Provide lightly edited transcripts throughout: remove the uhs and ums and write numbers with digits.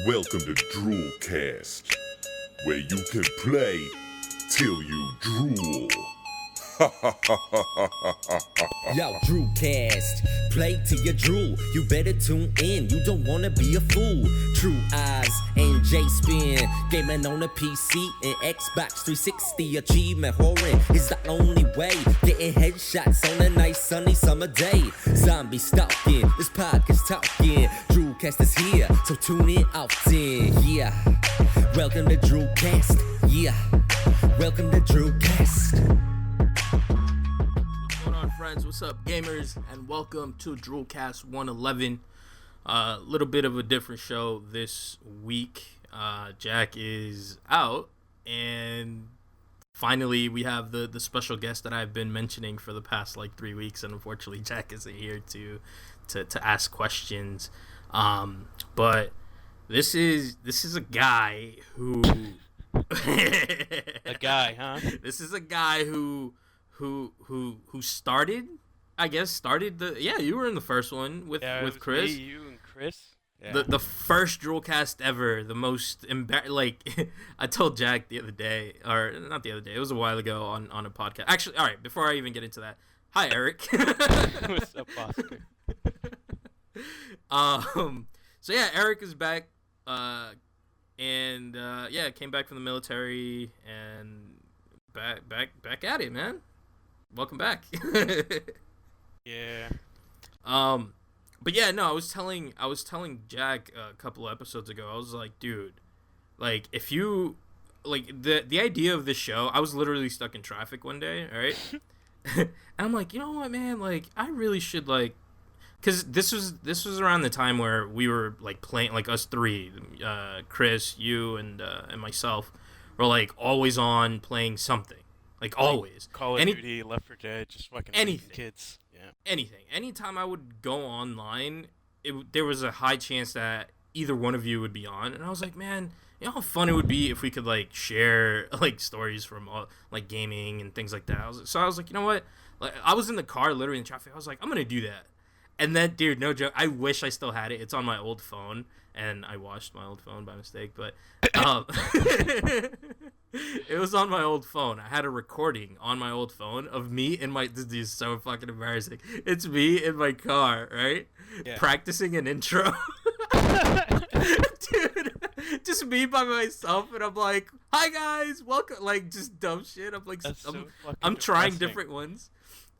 Welcome to DRULcast, where you can play till you drool. Yo, DRULcast, play till you drool. You better tune in, you don't wanna be a fool. True Eyes and J-Spin, gaming on a PC and Xbox 360. Achievement whoring is the only way. Getting headshots on a nice sunny summer day. Zombie stalking, this podcast talking. DRULcast is here, so tune in often. Yeah, welcome to DRULcast. Yeah, welcome to DRULcast. What's going on, friends? What's up, gamers? And welcome to DRULcast 111. A little bit of a different show this week. Jack is out, and finally we have the special guest that I've been mentioning for the past 3 weeks, and unfortunately Jack isn't here to ask questions. But this is a guy who a guy, huh? This is a guy who started the you were in the first one with Chris. Me, you and Chris. Yeah. The first DRULcast ever, the most I told Jack the other day, or not the other day, it was a while ago on a podcast. Actually, all right, before I even get into that, hi Eric. What's up, Oscar? So yeah, Eric is back, and came back from the military and back at it, man. Welcome back. Yeah. But yeah, no, I was telling Jack a couple of episodes ago. I was like, dude, like if you the idea of this show, I was literally stuck in traffic one day, all right? And I'm like, you know what, man? Like I really should because this was around the time where we were playing, us three, Chris, you, and myself, were always on playing something, always. Call of Duty, Left 4 Dead, just fucking anything. Kids. Yeah. Anything. Anytime I would go online, there was a high chance that either one of you would be on, and I was like, man, you know how fun it would be if we could share stories from gaming and things like that. I was like, you know what? I was in the car, literally in traffic. I was like, I'm gonna do that. And then, dude, no joke, I wish I still had it. It's on my old phone, and I washed my old phone by mistake, but it was on my old phone. I had a recording on my old phone of me in this is so fucking embarrassing. It's me in my car, right? Yeah. Practicing an intro. Dude, just me by myself, and I'm like, hi guys, welcome, just dumb shit. I'm trying different ones.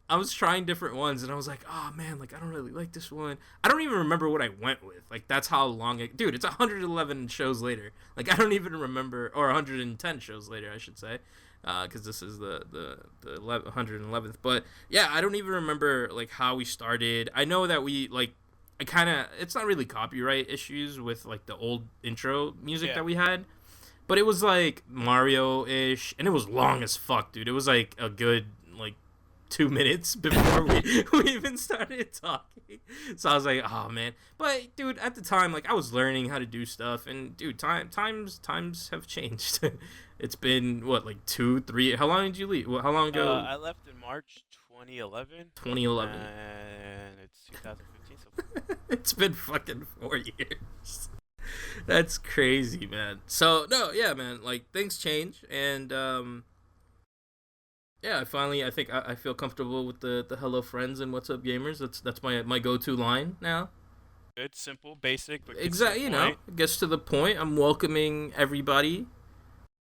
I was trying different ones, and I was like, oh man, I don't really like this one. I don't even remember what I went with. That's how long dude, it's 111 shows later. I don't even remember, or 110 shows later, I should say, because this is the 111th. But yeah, I don't even remember how we started. I know that we it's not really copyright issues with the old intro music that we had, but it was Mario-ish, and it was long as fuck, dude. It was a good 2 minutes before we even started talking. So I was like, oh man. But dude, at the time, I was learning how to do stuff, and dude, times have changed. It's been what, 2, 3, how long did you leave? How long ago? I left in March 2011. 2011. And it's 2015, so it's been fucking 4 years. That's crazy, man. So no, yeah, man, things change, and yeah, I think I feel comfortable with the hello friends and what's up gamers. That's my go-to line now. Good, simple, basic, but exactly, it gets to the point. I'm welcoming everybody.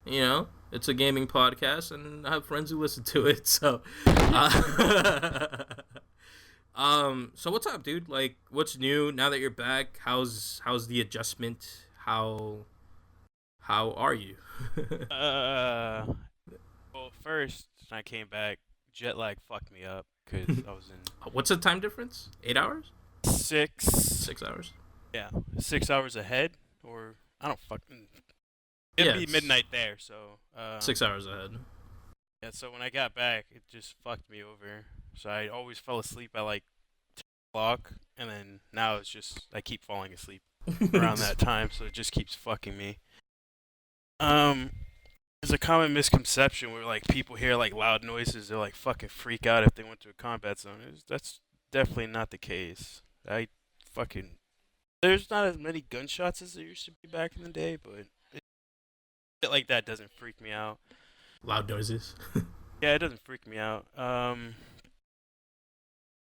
It's a gaming podcast, and I have friends who listen to it. So, so what's up, dude? What's new now that you're back? How's the adjustment? How are you? Well, first, when I came back, jet lag fucked me up because I was in. What's the time difference? 8 hours? 6. 6 hours. Yeah, 6 hours ahead, or I don't fucking. It'd be midnight there, so. 6 hours ahead. Yeah, so when I got back, it just fucked me over. So I always fell asleep at 10 o'clock, and then now it's just I keep falling asleep around that time, so it just keeps fucking me. There's a common misconception where people hear loud noises, they're fucking freak out if they went to a combat zone. That's definitely not the case. I fucking There's not as many gunshots as there used to be back in the day, but shit like that doesn't freak me out. Loud noises. Yeah, it doesn't freak me out.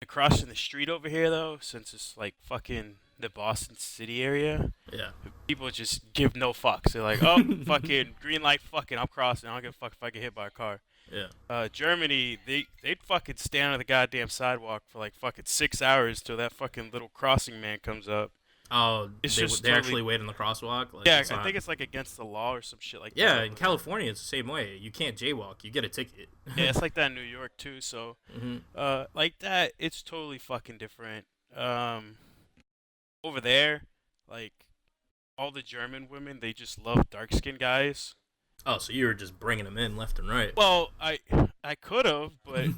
Crossing the street over here though, since it's like fucking the Boston City area, Yeah. people just give no fucks. They're like, oh, fucking green light, fucking, I'm crossing. I don't give a fuck if I get hit by a car. Yeah. Germany, they'd fucking stand on the goddamn sidewalk for like fucking 6 hours till that fucking little crossing man comes up. Oh, It's they just they totally- actually wait on the crosswalk? Like, Yeah, it's I not- think it's like against the law or some shit like Yeah, that. in California, it's the same way. You can't jaywalk. You get a ticket. Yeah, it's like that in New York too. So, like that, it's totally fucking different. Over there, like all the German women, they just love dark skinned guys. Oh, so you were just bringing them in left and right. Well, I could have, but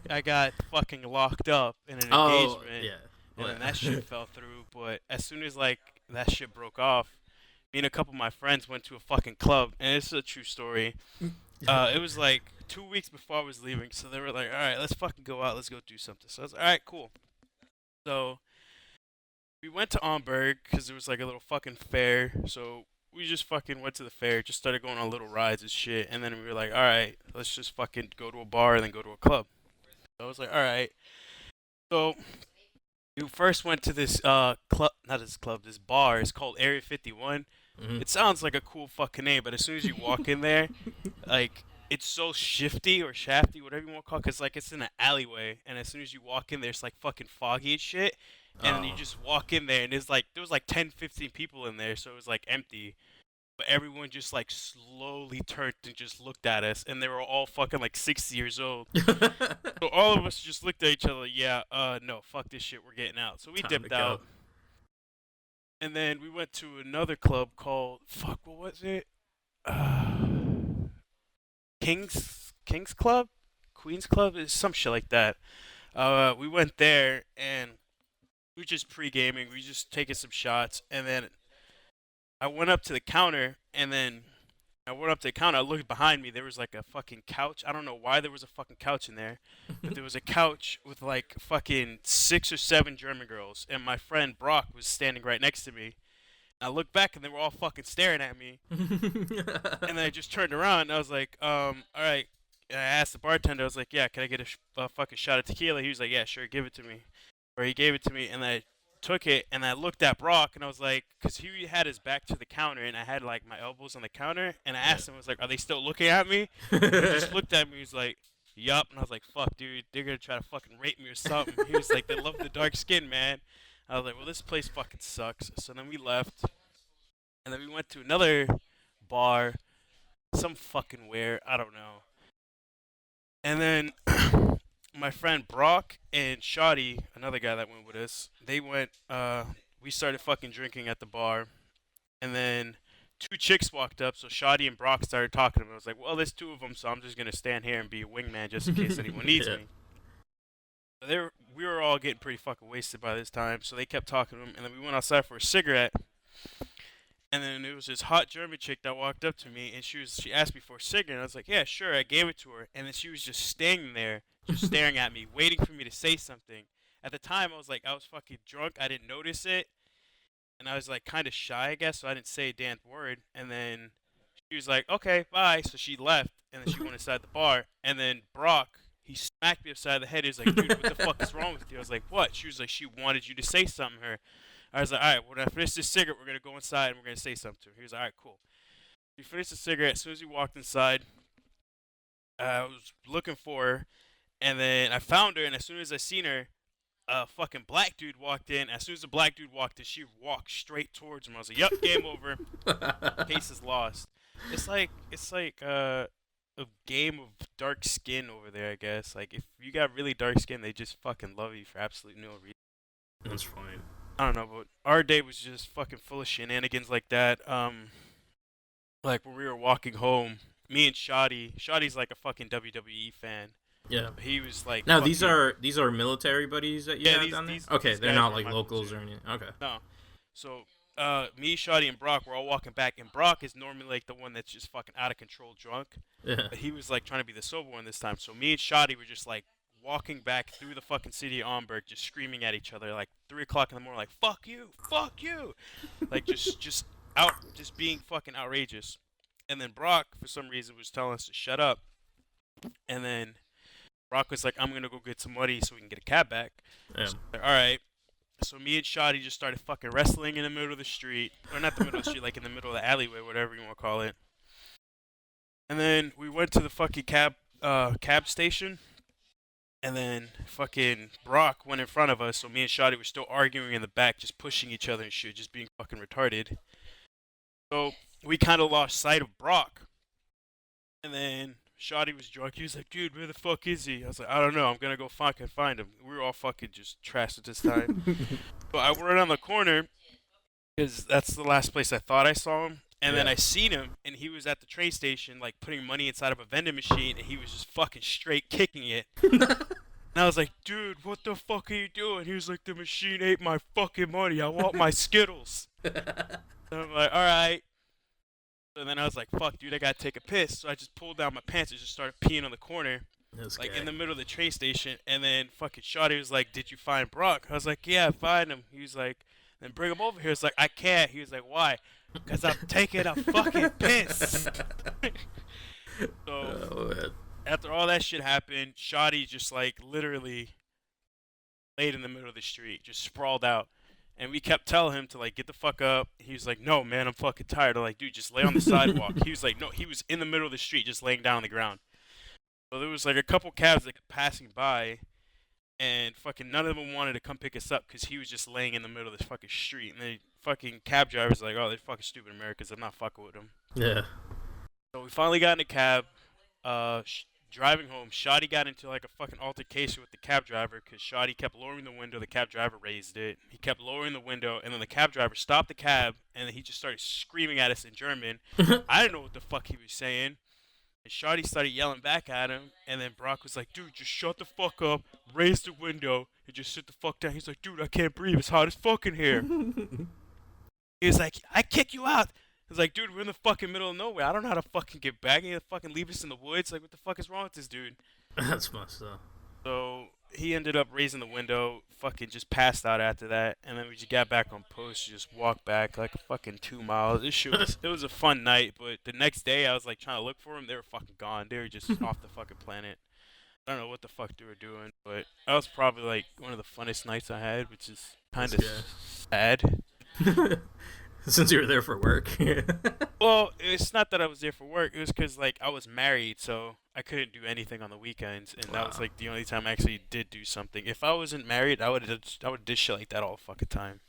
I got fucking locked up in an engagement. Yeah. And then that shit fell through. But as soon as like that shit broke off, me and a couple of my friends went to a fucking club, and it's a true story. It was like 2 weeks before I was leaving, so they were like, "All right, let's fucking go out. Let's go do something." So I was like, "All right, cool." So we went to Amberg because there was like a little fucking fair. So we just fucking went to the fair, just started going on little rides and shit, and then we were like, "All right, let's just fucking go to a bar and then go to a club." So I was like, "All right." So we first went to this club, not this club, this bar. It's called Area 51. It sounds like a cool fucking name, but as soon as you walk in there, like it's so shifty or shafty, whatever you want to call it, because like it's in an alleyway, and as soon as you walk in there, it's like fucking foggy and shit. And then you just walk in there, and there was like 10, 15 people in there, so it was like empty. But everyone just like slowly turned and just looked at us, and they were all fucking like 60 years old. So all of us just looked at each other, like, yeah, no, fuck this shit, we're getting out. So we dipped out. And then we went to another club called, fuck, what was it? King's Club? Queen's Club? It's some shit like that. We went there, and we were just pre-gaming. We were just taking some shots, and then I went up to the counter, I looked behind me, there was like a fucking couch. I don't know why there was a fucking couch in there, but there was a couch with like fucking 6 or 7 German girls, and my friend Brock was standing right next to me. I looked back, and they were all fucking staring at me, and then I just turned around, and I was like, all right. And I asked the bartender, I was like, yeah, can I get a fucking shot of tequila? He was like, yeah, sure, give it to me. Or he gave it to me, and I took it, and I looked at Brock, and I was like, because he had his back to the counter, and I had like my elbows on the counter, and I asked him, I was like, are they still looking at me? And he just looked at me, he was like, yup, and I was like, fuck, dude, they're gonna try to fucking rape me or something. He was like, they love the dark skin, man. I was like, well, this place fucking sucks. So then we left, and then we went to another bar, some fucking where, I don't know. And then my friend Brock and Shoddy, another guy that went with us, they went, we started fucking drinking at the bar, and then 2 chicks walked up, so Shoddy and Brock started talking to me. I was like, well, there's 2 of them, so I'm just going to stand here and be a wingman just in case anyone needs me. So we were all getting pretty fucking wasted by this time, so they kept talking to him, and then we went outside for a cigarette, and then it was this hot German chick that walked up to me, and she asked me for a cigarette, and I was like, yeah, sure, I gave it to her, and then she was just standing there, just staring at me, waiting for me to say something. At the time, I was fucking drunk, I didn't notice it, and I was like kind of shy, I guess, so I didn't say a damn word, and then she was like, okay, bye, so she left, and then she went inside the bar, and then Brock, he smacked me upside the head, he was like, dude, what the fuck is wrong with you? I was like, what? She was like, she wanted you to say something to her. I was like, all right, when I finish this cigarette, we're going to go inside and we're going to say something to her. He was like, all right, cool. We finished the cigarette. As soon as we walked inside, I was looking for her, and then I found her, and as soon as I seen her, a fucking black dude walked in. As soon as the black dude walked in, she walked straight towards him. I was like, yup, game over. Case is lost. It's like a game of dark skin over there, I guess. Like, if you got really dark skin, they just fucking love you for absolutely no reason. That's fine. I don't know, but our day was just fucking full of shenanigans like that. Like when we were walking home, me and Shoddy's like a fucking WWE fan. Yeah. He was like. Now these are military buddies that you have down there? Okay, these they're not guys like locals or anything. Okay. No. So, me, Shoddy, and Brock were all walking back, and Brock is normally like the one that's just fucking out of control drunk. Yeah. But he was like trying to be the sober one this time. So me and Shoddy were just like walking back through the fucking city of Amberg, just screaming at each other like 3 o'clock in the morning, like fuck you, like just being fucking outrageous. And then Brock, for some reason, was telling us to shut up. And then Brock was like, I'm gonna go get some money so we can get a cab back. Yeah. So, all right. So me and Shoddy just started fucking wrestling in the middle of the street, or not the middle of the street, like in the middle of the alleyway, whatever you want to call it. And then we went to the fucking cab station, and then fucking Brock went in front of us, so me and Shoddy were still arguing in the back, just pushing each other and shit, just being fucking retarded. So we kind of lost sight of Brock. And then Shoddy was drunk. He was like, dude, where the fuck is he? I was like, I don't know. I'm going to go fucking find him. We were all fucking just trashed at this time. But I went on the corner because that's the last place I thought I saw him. And then I seen him, and he was at the train station, like, putting money inside of a vending machine, and he was just fucking straight kicking it. And I was like, dude, what the fuck are you doing? He was like, the machine ate my fucking money. I want my Skittles. So I'm like, all right. So then I was like, fuck, dude, I gotta take a piss. So I just pulled down my pants and just started peeing on the corner. In the middle of the train station. And then fucking Shawty was like, did you find Brock? I was like, yeah, I find him. He was like, then bring him over here. It's like, I can't. He was like, why? Because I'm taking a fucking piss. So after all that shit happened, Shawty just like literally laid in the middle of the street, just sprawled out. And we kept telling him to, like, get the fuck up. He was like, no, man, I'm fucking tired. I'm like, dude, just lay on the sidewalk. He was like, no, he was in the middle of the street just laying down on the ground. So there was, like, a couple cabs, like, passing by, and fucking none of them wanted to come pick us up because he was just laying in the middle of this fucking street. And the fucking cab driver's like, oh, they're fucking stupid Americans. I'm not fucking with them. Yeah. So we finally got in a cab. Driving home, Shoddy got into like a fucking altercation with the cab driver because Shoddy kept lowering the window. The cab driver raised it. He kept lowering the window, and then the cab driver stopped the cab, and then he just started screaming at us in German. I didn't know what the fuck he was saying. And Shoddy started yelling back at him, and then Brock was like, dude, just shut the fuck up, raise the window, and just sit the fuck down. He's like, dude, I can't breathe. It's hot as fuck in here. He was like, I kick you out. It's like, dude, we're in the fucking middle of nowhere. I don't know how to fucking get back. You to fucking leave us in the woods. Like, what the fuck is wrong with this dude? That's messed up. So he ended up raising the window, fucking just passed out after that, and then we just got back on post, just walked back like a fucking 2 miles. It was a fun night, but the next day I was like trying to look for them. They were fucking gone. They were just off the fucking planet. I don't know what the fuck they were doing, but that was probably like one of the funnest nights I had, which is kind of sad. Since you were there for work. Well, it's not that I was there for work. It was because, like, I was married, so I couldn't do anything on the weekends, and that was, like, the only time I actually did do something. If I wasn't married, I would do shit like that all the fucking time.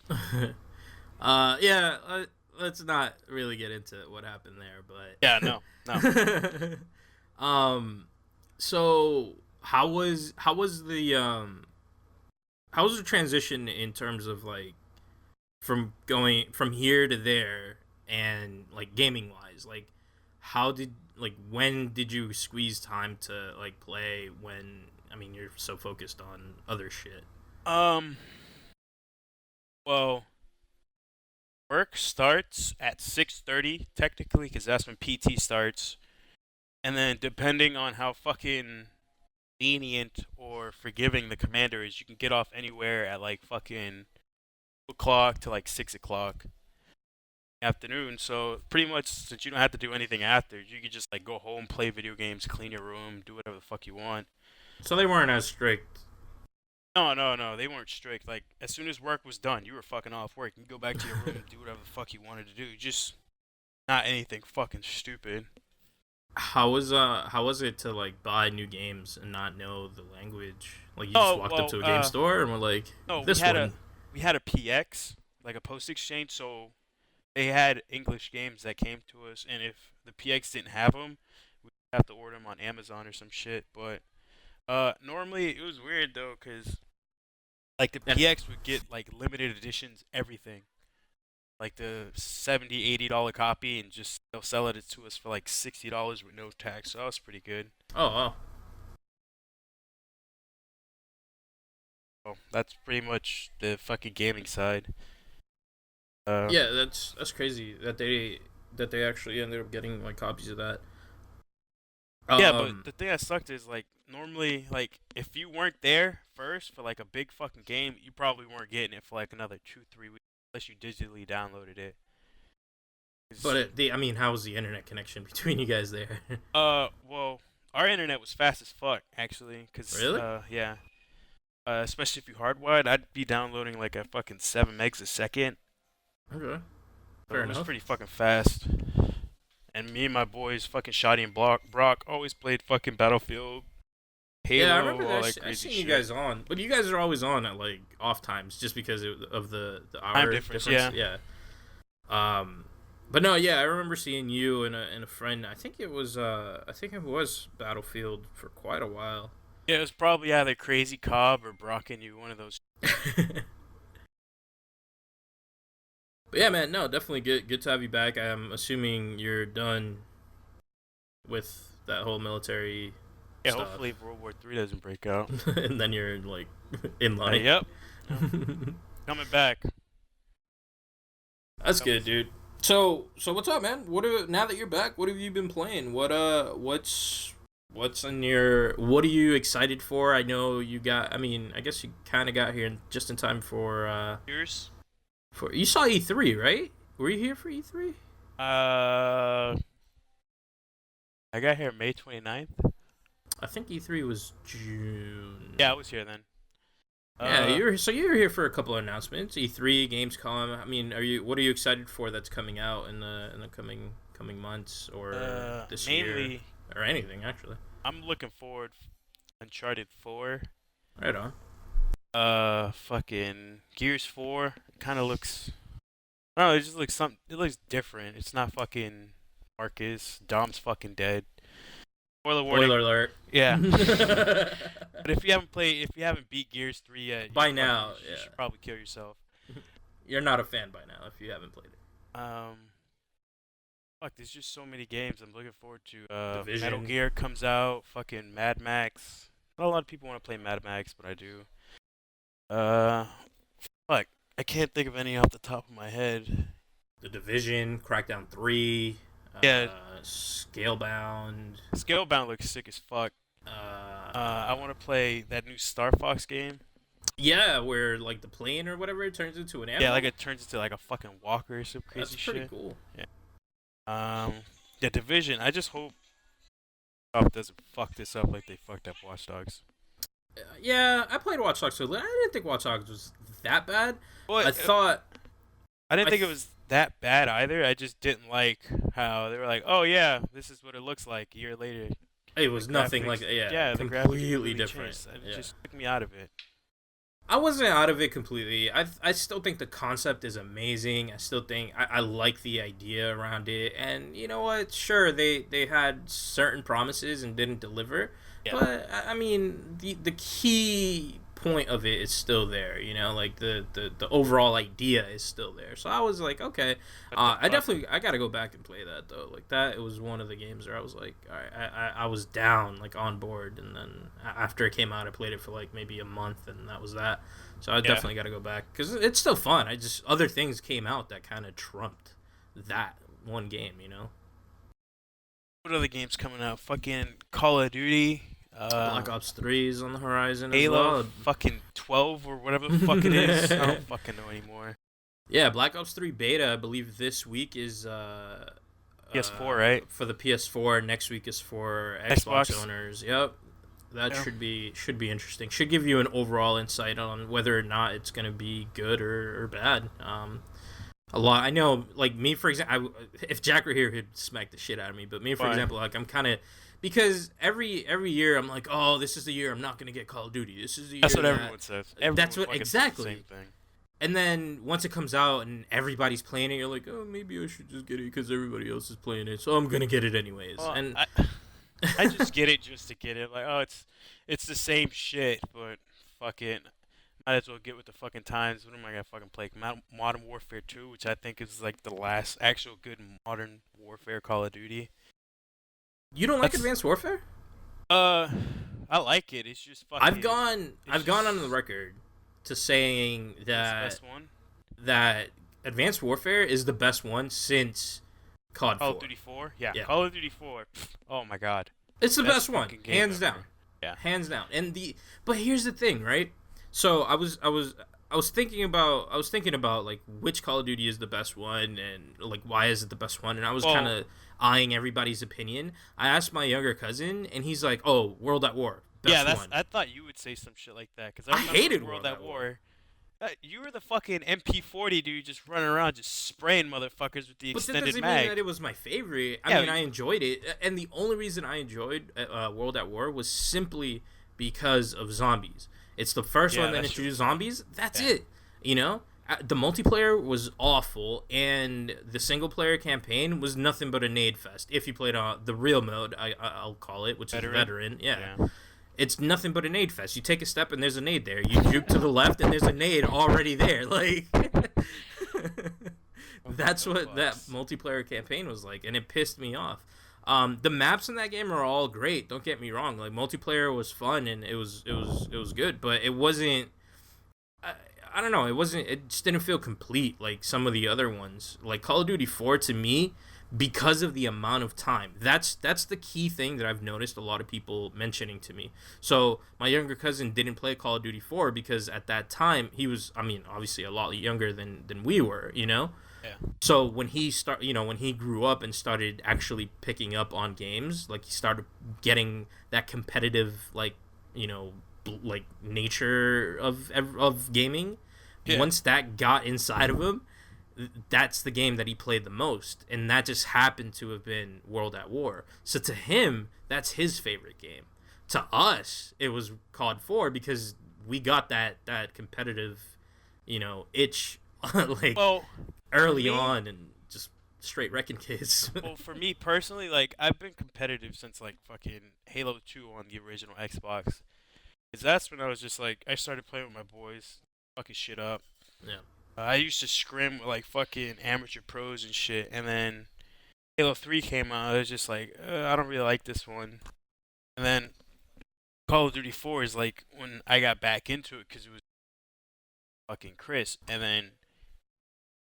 Let's not really get into what happened there, but... Yeah, no. So, how was the transition in terms of, like, from going from here to there and like gaming wise, like when did you squeeze time to like play when you're so focused on other shit? Well, work starts at 6:30 technically because that's when PT starts, and then depending on how fucking lenient or forgiving the commander is, you can get off anywhere at like fucking o'clock to like 6 o'clock afternoon. So pretty much, since you don't have to do anything after, you can just like go home, play video games, clean your room, do whatever the fuck you want. So they weren't as strict. No, they weren't strict. Like, as soon as work was done, you were fucking off work. You can go back to your room and do whatever the fuck you wanted to do. Just not anything fucking stupid. How was it to like buy new games and not know the language? Like, you just walked up to a game store and were like, we had a PX, like a post exchange, so they had English games that came to us, and if the PX didn't have them, we'd have to order them on Amazon or some shit. But normally it was weird though, cause like the PX would get like limited editions, everything, like the $70-$80 copy, and just they'll sell it to us for like $60 with no tax. So that was pretty good. Oh wow. So that's pretty much the fucking gaming side. Yeah, that's crazy that they actually ended up getting like copies of that. Yeah, but the thing that sucked is like normally like if you weren't there first for like a big fucking game, you probably weren't getting it for like another 2-3 weeks unless you digitally downloaded it. But I mean, how was the internet connection between you guys there? Well, our internet was fast as fuck actually, cause Really? yeah, especially if you hardwired, I'd be downloading like a fucking 7 megs a second. Okay. So Fair it was enough. pretty fucking fast. And me and my boys, fucking Shoddy and Brock, always played fucking Battlefield, Halo, Yeah, I remember all that. that I crazy seen shit. you guys on, but you guys are always on at like off times, just because of the hour Time difference, Yeah. But no, yeah, I remember seeing you and a friend. I think it was Battlefield for quite a while. Yeah, it was probably either Crazy Cobb or Brock and you, one of those. But yeah, man, no, definitely good to have you back. I'm assuming you're done with that whole military Yeah, stuff. hopefully World War III doesn't break out. And then you're like in line. Yep. Coming back. That's good, dude. So what's up, man? Now that you're back, what have you been playing? What's in your, what are you excited for? I know you got, I mean, I guess you kind of got here just in time for Yours? you saw E3, right? Were you here for E3? I got here May 29th. I think E3 was June. Yeah, I was here then. Yeah, you were here for a couple of announcements. E3, Gamescom. I mean, what are you excited for that's coming out in the coming months or this mainly, year or anything actually? I'm looking forward Uncharted 4. Right on. Fucking Gears 4 kind of looks. I don't know, it just looks it looks different. It's not fucking Marcus. Dom's fucking dead. Spoiler warning. Spoiler alert. Yeah. But if you haven't beat Gears 3 yet, By now, you should probably kill yourself. You're not a fan by now if you haven't played it. Fuck, there's just so many games I'm looking forward to. Division. Metal Gear comes out. Fucking Mad Max. Not a lot of people want to play Mad Max, but I do. Fuck, I can't think of any off the top of my head. The Division, Crackdown 3. Yeah. Scalebound. Scalebound looks sick as fuck. I want to play that new Star Fox game. Yeah, where like the plane or whatever it turns into an animal. Yeah, like it turns into like a fucking walker or some crazy shit. That's pretty cool. Yeah. The Division. I just hope Ubisoft doesn't fuck this up like they fucked up Watch Dogs. Yeah, I played Watch Dogs, so I didn't think Watch Dogs was that bad. Well, I thought I didn't think it was that bad either. I just didn't like how they were like, "Oh yeah, this is what it looks like a year later." It was nothing like the graphics completely really different. It just took me out of it. I wasn't out of it completely. I still think the concept is amazing. I still think I like the idea around it. And you know what? Sure, they had certain promises and didn't deliver. Yeah. But I mean, the key point of it is still there. You know, like the overall idea is still there. So I was like, okay, I gotta go back and play that though. Like that, it was one of the games where I was like, all right, I was down, like on board, and then after it came out, I played it for like maybe a month, and that was that. So I definitely gotta go back because it's still fun. I just other things came out that kind of trumped that one game. You know. What other games coming out? Fucking Call of Duty. Black Ops 3 is on the horizon Halo, as well. fucking 12 or whatever the fuck it is. I don't fucking know anymore. Yeah, Black Ops 3 beta, I believe this week is PS4, right? For the PS4. Next week is for Xbox owners. Yep. That should be interesting. Should give you an overall insight on whether or not it's going to be good or bad. A lot. I know, like me, for example, if Jack were here, he'd smack the shit out of me. But me, for example, like I'm kind of, because every year I'm like, oh, this is the year I'm not gonna get Call of Duty. This is the year. That's what everyone says. That's what says exactly. the same thing. And then once it comes out and everybody's playing it, you're like, oh, maybe I should just get it because everybody else is playing it, so I'm gonna get it anyways. Well, and I just get it just to get it. Like, oh, it's the same shit, but fuck it. Might as well get with the fucking times. What am I gonna fucking play? Modern Warfare 2, which I think is like the last actual good Modern Warfare Call of Duty. You don't like Advanced Warfare? I like it. It's just fucking. I've gone on the record to saying that it's the best one? That Advanced Warfare is the best one since COD 4. Call of Duty 4? Yeah. Call of Duty 4. Oh my god. It's the best one, game hands ever. down. Yeah. Hands down. But here's the thing, right? So I was thinking about like which Call of Duty is the best one and like why is it the best one, and I was kind of eyeing everybody's opinion. I asked my younger cousin, and he's like, "Oh, World at War, best one." I thought you would say some shit like that because I hated World at War. You were the fucking MP40 dude, just running around, just spraying motherfuckers with the extended But that doesn't mag. mean that it was my favorite. I mean, I enjoyed it, and the only reason I enjoyed World at War was simply because of zombies. It's the first one that introduced zombies. That's it. You know, the multiplayer was awful, and the single player campaign was nothing but a nade fest. If you played the real mode, I'll call it, which is veteran. Yeah. It's nothing but a nade fest. You take a step and there's a nade there. You juke to the left and there's a nade already there. Like, that's what that multiplayer campaign was like, and it pissed me off. The maps in that game are all great. Don't get me wrong. Like, multiplayer was fun and it was good, but it wasn't. I don't know. It just didn't feel complete like some of the other ones. Like Call of Duty 4 to me, because of the amount of time. That's the key thing that I've noticed a lot of people mentioning to me. So my younger cousin didn't play Call of Duty 4 because at that time he was, I mean, obviously a lot younger than we were, you know? Yeah. So when he when he grew up and started actually picking up on games, like he started getting that competitive, like, you know, like nature of gaming. Yeah. Once that got inside of him, that's the game that he played the most, and that just happened to have been World at War. So to him, that's his favorite game. To us, it was COD 4 because we got that competitive, you know, itch like early on and just straight wrecking kids. Well, for me personally, like I've been competitive since like fucking Halo 2 on the original Xbox. Cause that's when I was just like I started playing with my boys, fucking shit up. Yeah. I used to scrim with like fucking amateur pros and shit, and then Halo 3 came out. I was just like, I don't really like this one. And then Call of Duty 4 is like when I got back into it because it was fucking Chris, and then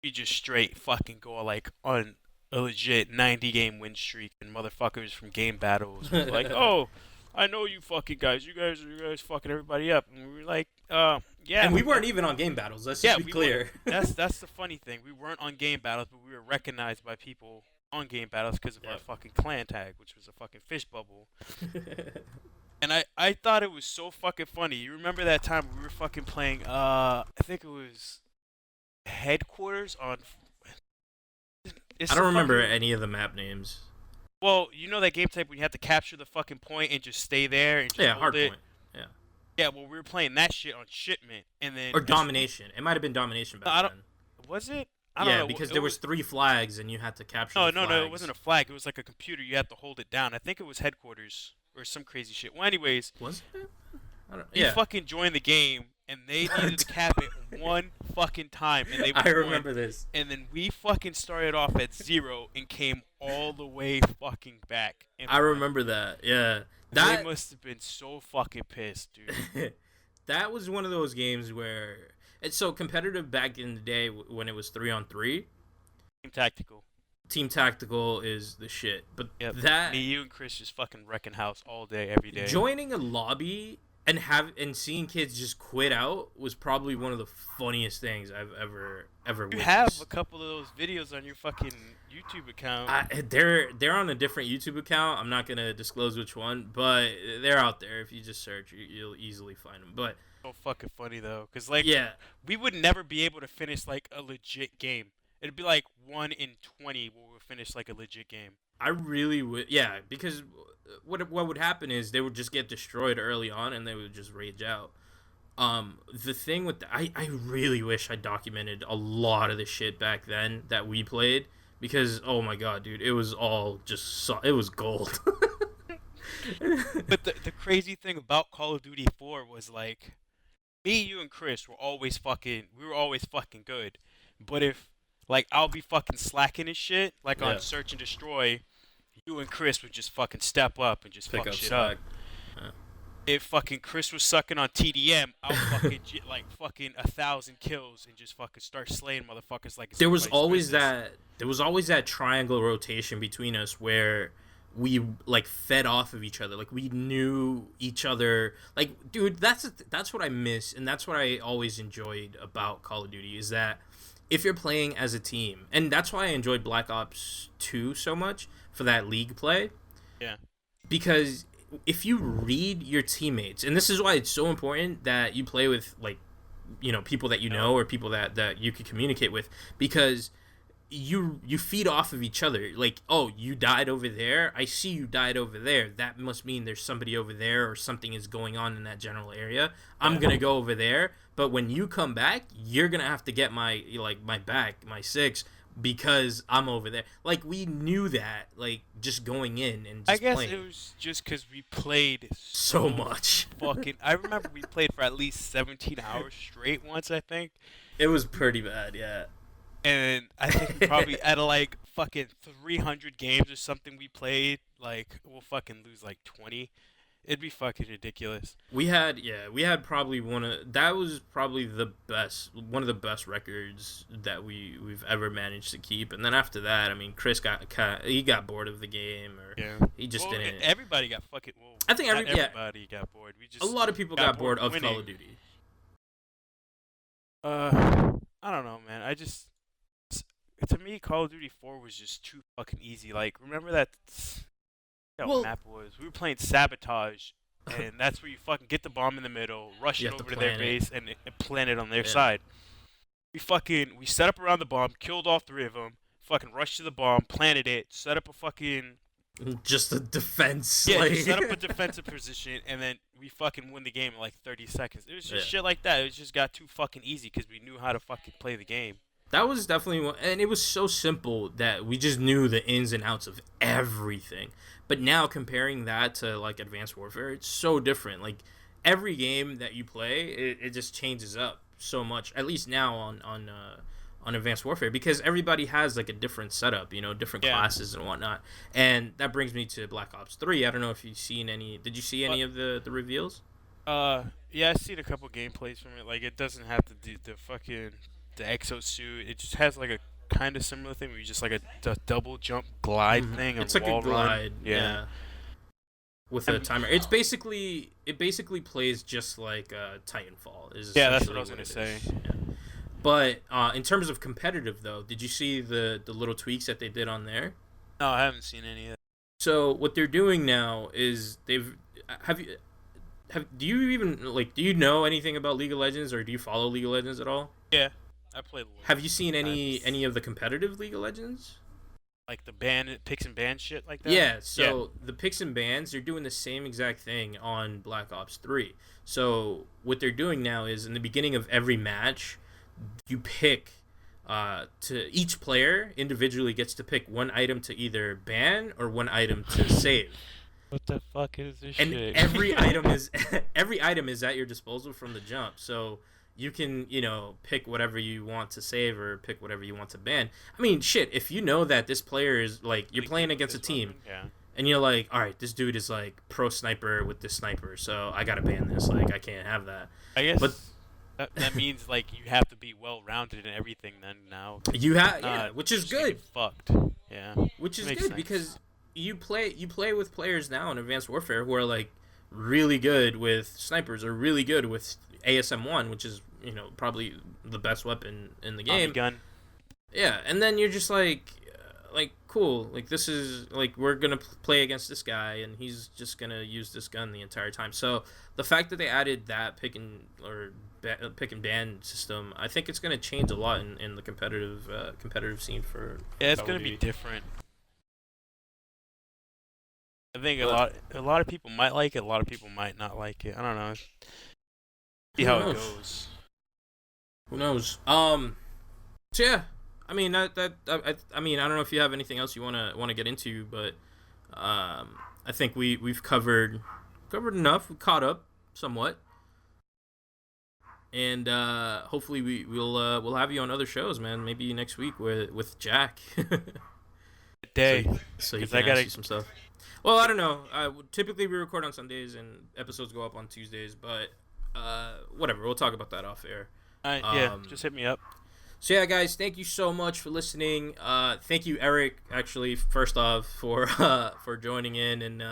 we just straight fucking go like on a legit 90 game win streak, and motherfuckers from game battles were like, oh, I know you fucking guys. You guys fucking everybody up. And we were like, yeah. And we weren't even on game battles. Let's just be clear. That's the funny thing. We weren't on game battles, but we were recognized by people on game battles because of our fucking clan tag, which was a fucking fish bubble. And I thought it was so fucking funny. You remember that time we were fucking playing, I think it was Headquarters on... I don't remember any of the map names. Well, you know that game type when you have to capture the fucking point and just stay there and just hold it? Hardpoint. Yeah. Yeah, well, we were playing that shit on shipment, and then... Or Domination. It might have been Domination back then. Was it? I don't know. Because there was 3 flags, and you had to capture the flags. No, it wasn't a flag. It was like a computer. You had to hold it down. I think it was Headquarters or some crazy shit. Well, anyways... Was it? You fucking joined the game, and they needed to cap it one fucking time, and they I remember this. And then we fucking started off at 0 and came all the way fucking back. I remember that, yeah. They must have been so fucking pissed, dude. That was one of those games where it's so competitive back in the day when it was 3-on-3. Team Tactical is the shit. But me, you, and Chris just fucking wrecking house all day, every day. Joining a lobby and seeing kids just quit out was probably one of the funniest things I've ever witnessed. You have a couple of those videos on your fucking YouTube account. They're on a different YouTube account. I'm not gonna disclose which one, but they're out there. If you just search, you'll easily find them. But so fucking funny though, cause like we would never be able to finish like a legit game. It'd be like 1 in 20 where we finish like a legit game. I really would, because what would happen is they would just get destroyed early on and they would just rage out. The thing with I really wish I documented a lot of the shit back then that we played, because oh my god, dude, it was all just it was gold. But the crazy thing about Call of Duty 4 was like me, you, and Chris were always fucking good. But if like I'll be fucking slacking and shit, like on Search and Destroy, you and Chris would just fucking step up and just fuck shit up. If fucking Chris was sucking on TDM, I'll fucking get like fucking 1,000 kills and just fucking start slaying motherfuckers like it's there was always that triangle rotation between us where we like fed off of each other. Like we knew each other. Like, dude, that's what I miss, and that's what I always enjoyed about Call of Duty is that if you're playing as a team, and that's why I enjoyed Black Ops 2 so much for that league play. Yeah. Because if you read your teammates, and this is why it's so important that you play with like, you know, people that you know or people that you can communicate with, because you feed off of each other. Like, oh, you died over there, I see you died over there, that must mean there's somebody over there or something is going on in that general area. I'm gonna go over there, but when you come back, you're gonna have to get my back, my 6, because I'm over there. Like, we knew that, like, just going in and just I guess playing. it was just because we played so much. I remember we played for at least 17 hours straight once, I think. It was pretty bad, yeah. And I think we probably out of like fucking 300 games or something we played, like we'll fucking lose like 20. It'd be fucking ridiculous. We had probably one of the best records that we've ever managed to keep. And then after that, I mean, Chris got bored of the game, or he just didn't. Everybody got fucking. Well, I think everybody got bored. A lot of people got bored of winning. Call of Duty. I don't know, man. To me, Call of Duty 4 was just too fucking easy. Like, remember that what map it was? We were playing Sabotage, and that's where you fucking get the bomb in the middle, rush it over to their base, and plant it on their side. We set up around the bomb, killed all 3 of them, fucking rushed to the bomb, planted it, set up a fucking... Just a defense. Yeah, just set up a defensive position, and then we fucking win the game in like 30 seconds. It was just shit like that. It just got too fucking easy because we knew how to fucking play the game. That was definitely one, and it was so simple that we just knew the ins and outs of everything. But now comparing that to like Advanced Warfare, it's so different. Like every game that you play, it just changes up so much. At least now on Advanced Warfare, because everybody has like a different setup, you know, different classes and whatnot. And that brings me to Black Ops 3. I don't know if you've seen any. Did you see any of the reveals? Yeah, I've seen a couple gameplays from it. Like it doesn't have to do the exosuit. It just has like a kind of similar thing where you just like a double jump glide thing. It's like a glide, run. Yeah. With a timer. It basically plays just like Titanfall. That's what I was gonna say. Yeah. But in terms of competitive, though, did you see the little tweaks that they did on there? No, I haven't seen any of that. So what they're doing now is do you know anything about League of Legends, or do you follow League of Legends at all? Yeah. I played. Have you seen any of the competitive League of Legends? Like the picks and bans shit like that? Yeah, so the picks and bans, they're doing the same exact thing on Black Ops 3. So what they're doing now is in the beginning of every match, you pick to each player individually gets to pick one item to either ban or one item to save. What the fuck is this and shit? every item is at your disposal from the jump. So you can, you know, pick whatever you want to save or pick whatever you want to ban. I mean, shit, if you know that this player is, like, you're playing against a team, and you're like, all right, this dude is, like, pro sniper with this sniper, so I gotta ban this. Like, I can't have that. I guess that means, like, you have to be well-rounded in everything then now. You have, which is good. Fucked. Yeah. Which is good, because you play with players now in Advanced Warfare who are, like, really good with snipers or really good with ASM-1, which is, you know, probably the best weapon in the game. Gun. Yeah, and then you're just like cool. Like, this is, like, we're going to play against this guy, and he's just going to use this gun the entire time. So the fact that they added that pick and ban system, I think it's going to change a lot in the competitive scene for it's going to be different. I think a lot of people might like it, a lot of people might not like it. I don't know. See how it goes. Who knows? So yeah, I mean I mean, I don't know if you have anything else you wanna get into, but I think we've covered enough. We caught up somewhat, and hopefully we'll have you on other shows, man. Maybe next week with Jack. So you can ask you some stuff. Well, I don't know. Typically we record on Sundays and episodes go up on Tuesdays, but whatever. We'll talk about that off air. Yeah, just hit me up. So yeah, guys, thank you so much for listening. Thank you, Eric, actually, first off, for joining in and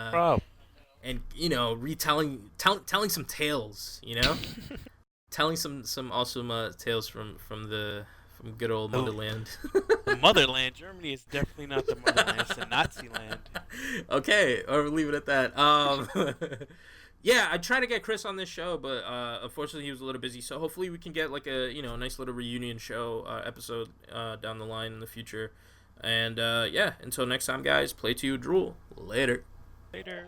telling some tales, telling some awesome tales from good old motherland. The motherland. Germany is definitely not the motherland. It's the Nazi land. Okay, or we'll leave it at that. Yeah, I tried to get Chris on this show, but unfortunately he was a little busy. So hopefully we can get like a nice little reunion show episode down the line in the future. And yeah, until next time, guys, play to you, drool. Later. Later.